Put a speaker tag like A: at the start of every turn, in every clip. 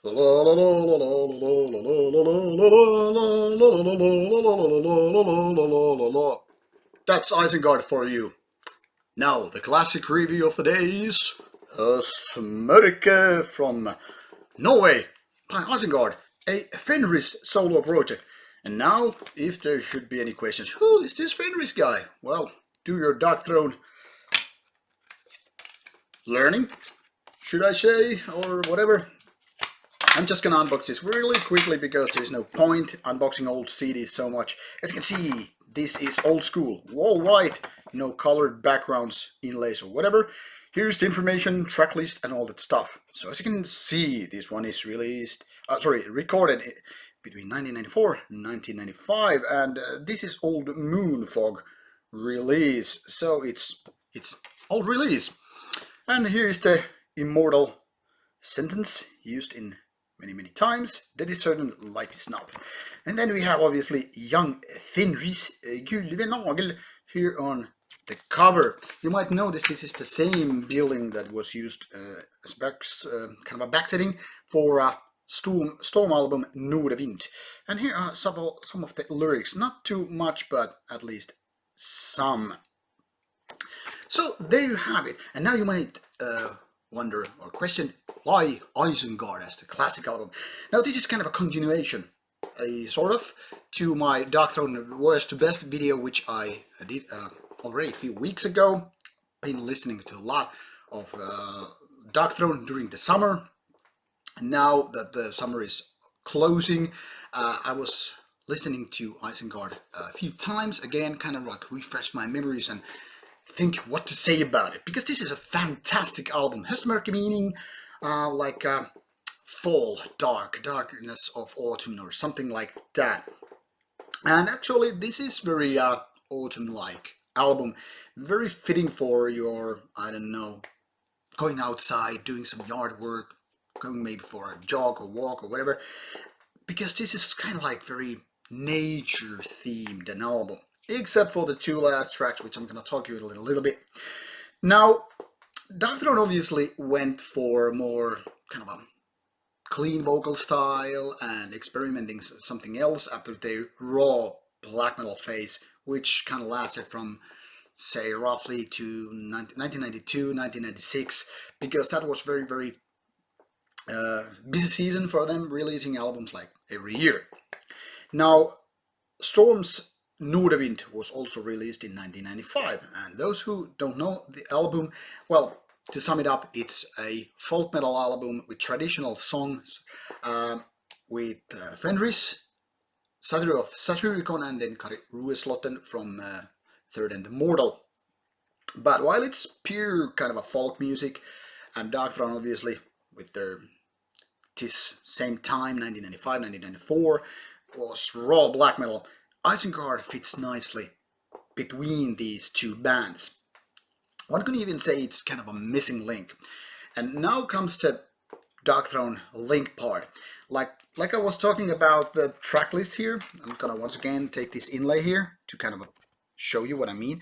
A: That's Isengard for you. Now, the classic review of the day is Høstmørke from Norway by Isengard, a Fenris solo project. And now, if there should be any questions, who is this Fenris guy? Well, do your Dark Throne learning, should I say, or whatever. I'm just gonna unbox this really quickly because there's no point unboxing old CDs so much. As you can see, this is old school, all white, no colored backgrounds, inlays or whatever. Here's the information, track list and all that stuff. So as you can see, this one is recorded between 1994 and 1995, and this is old Moonfog release. So it's old release. And here is the immortal sentence used in many times. That is certain life is not. And then we have obviously young Fenris Gulvenagel here on the cover. You might notice this is the same building that was used as kind of a backsetting for Storm album Norwegian. And here are some of the lyrics. Not too much, but at least some. So there you have it. And now you might wonder or question why Isengard as the classic album. Now this is kind of a continuation, to my Dark Throne worst to best video, which I did already a few weeks ago. Been listening to a lot of Dark Throne during the summer. And now that the summer is closing, I was listening to Isengard a few times again, kind of like refresh my memories and think what to say about it, because this is a fantastic album. Høstmørke meaning fall, darkness of autumn or something like that. And actually this is very autumn-like album, very fitting for your, I don't know, going outside, doing some yard work, going maybe for a jog or walk or whatever, because this is kind of like very nature themed an album. Except for the two last tracks, which I'm going to talk to you a little bit. Now, Dark Throne obviously went for more kind of a clean vocal style and experimenting something else after their raw black metal phase, which kind of lasted from, say, roughly to 1992, 1996, because that was very busy season for them, releasing albums like every year. Now, Storm's Norwegian was also released in 1995, and those who don't know the album, well, to sum it up, it's a folk metal album with traditional songs, with Fenris, Satyr of Satyricon, and then Kari Rueslotten from Third and Mortal. But while it's pure kind of a folk music, and Dark Throne obviously with their this same time, 1995, 1994, was raw black metal, Isengard fits nicely between these two bands. One can even say it's kind of a missing link. And now comes the Dark Throne link part. Like I was talking about the track list here, I'm gonna once again take this inlay here to kind of show you what I mean.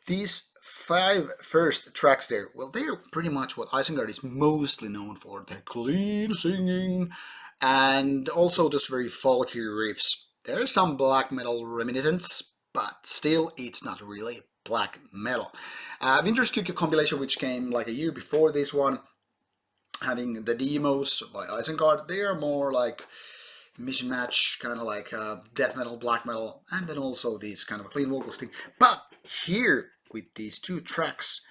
A: These 5 first tracks there, well, they're pretty much what Isengard is mostly known for. The clean singing and also those very folky riffs. There's some black metal reminiscence, but still it's not really black metal. Winter's Cookie compilation, which came like a year before this one, having the demos by Isengard, they are more like mission match, kind of like death metal, black metal, and then also these kind of clean vocals thing. But here, with these 2 tracks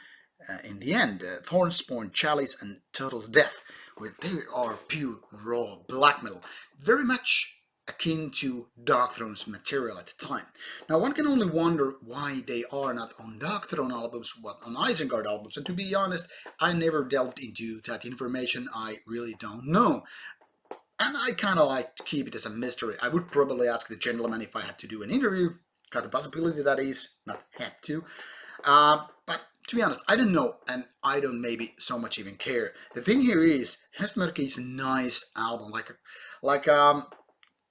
A: in the end, Thornspawn, Chalice, and Total Death, where they are pure raw black metal, very much akin to Dark Throne's material at the time. Now one can only wonder why they are not on Dark Throne albums, but on Isengard albums, and to be honest, I never delved into that information. I really don't know. And I kind of like to keep it as a mystery. I would probably ask the gentleman if I had to do an interview. Got the possibility, that is, not had to. But to be honest, I don't know, and I don't maybe so much even care. The thing here is, Høstmørke is a nice album,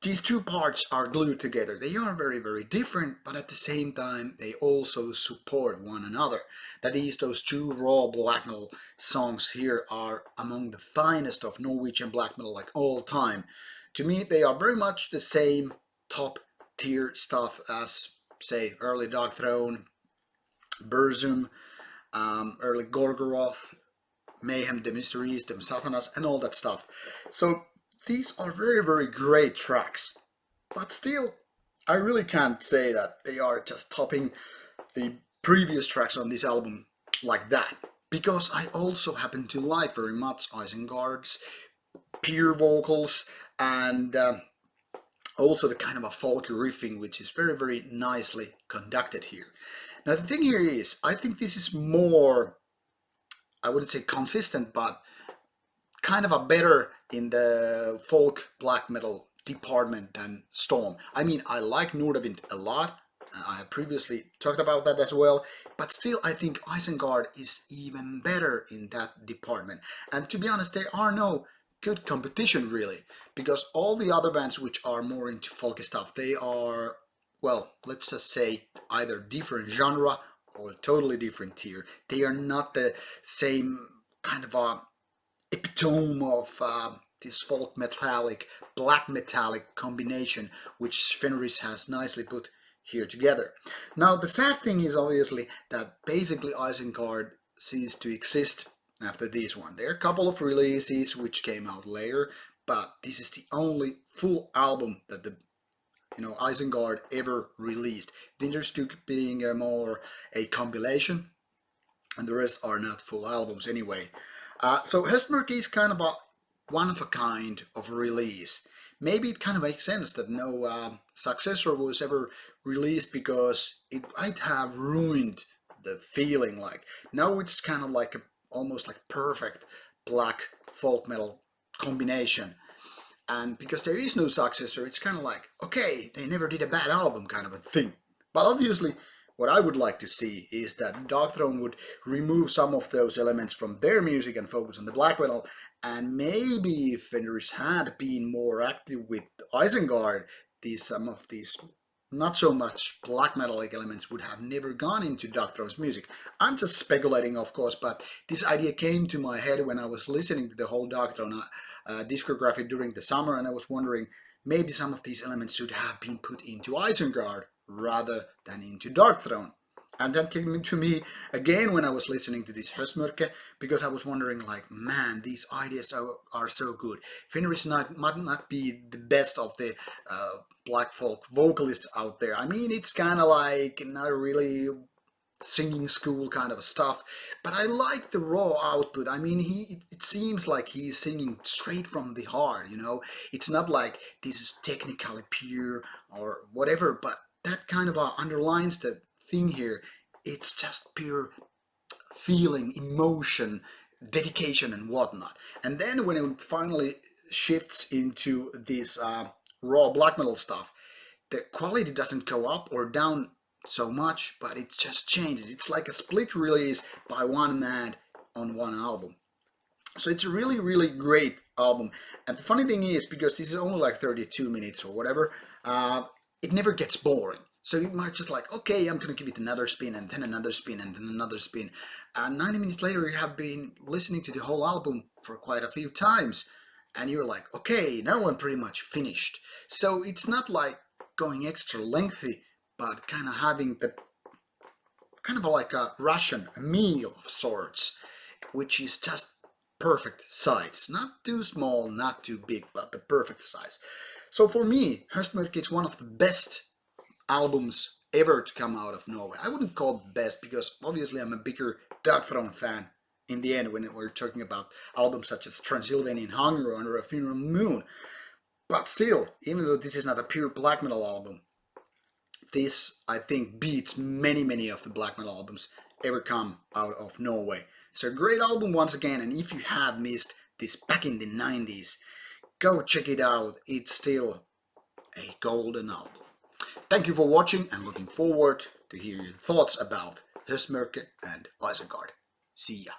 A: these two parts are glued together. They are very, very different, but at the same time, they also support one another. That is, those two raw black metal songs here are among the finest of Norwegian black metal like all time. To me, they are very much the same top tier stuff as, say, early Dark Throne, Burzum, early Gorgoroth, Mayhem, the Mysteries, the Satanas, and all that stuff. So these are very, very great tracks, but still, I really can't say that they are just topping the previous tracks on this album like that, because I also happen to like very much Isengard's pure vocals and also the kind of a folk riffing, which is very, very nicely conducted here. Now the thing here is, I think this is more, I wouldn't say consistent, but kind of a better in the folk black metal department than Storm. I mean, I like Nordavind a lot. I have previously talked about that as well, but still I think Isengard is even better in that department. And to be honest, there are no good competition really, because all the other bands which are more into folky stuff, they are, well, let's just say either different genre or totally different tier. They are not the same kind of a epitome of this folk metallic, black metallic combination which Fenris has nicely put here together. Now the sad thing is obviously that basically Isengard ceased to exist after this one. There are a couple of releases which came out later, but this is the only full album that the Isengard ever released. Winterskug being more a compilation, and the rest are not full albums anyway. So Høstmørke is kind of a one-of-a-kind of release. Maybe it kind of makes sense that no successor was ever released, because it might have ruined the feeling. Like now it's kind of like almost like perfect black folk metal combination. And because there is no successor, it's kind of like, okay, they never did a bad album kind of a thing. But obviously, what I would like to see is that Dark Throne would remove some of those elements from their music and focus on the black metal. And maybe if Fenris had been more active with Isengard, some of these not so much black metallic elements would have never gone into Dark Throne's music. I'm just speculating, of course, but this idea came to my head when I was listening to the whole Dark Throne discography during the summer, and I was wondering maybe some of these elements should have been put into Isengard rather than into Dark Throne. And that came to me again when I was listening to this Høstmørke, because I was wondering, like, man, these ideas are so good. Fenris might not be the best of the black folk vocalists out there. I mean, it's kind of like not really singing school kind of stuff, but I like the raw output. I mean, it seems like he's singing straight from the heart, It's not like this is technically pure or whatever, but that kind of underlines the thing here. It's just pure feeling, emotion, dedication and whatnot. And then when it finally shifts into this raw black metal stuff, the quality doesn't go up or down so much, but it just changes. It's like a split release by one man on one album. So it's a really, really great album. And the funny thing is, because this is only like 32 minutes or whatever, it never gets boring. So you might just like, okay, I'm going to give it another spin, and then another spin, and then another spin. And 90 minutes later, you have been listening to the whole album for quite a few times. And you're like, okay, now I'm pretty much finished. So it's not like going extra lengthy, but kind of having the kind of like a ration, a meal of sorts, which is just perfect size. Not too small, not too big, but the perfect size. So for me, Høstmørke is one of the best albums ever to come out of Norway. I wouldn't call it best, because obviously I'm a bigger Dark Throne fan in the end when we're talking about albums such as Transylvanian Hunger or Under a Funeral Moon. But still, even though this is not a pure black metal album, this, I think, beats many of the black metal albums ever come out of Norway. It's a great album once again, and if you have missed this back in the 90s, go check it out. It's still a golden album. Thank you for watching, and looking forward to hear your thoughts about Høstmørke and Isengard. See ya.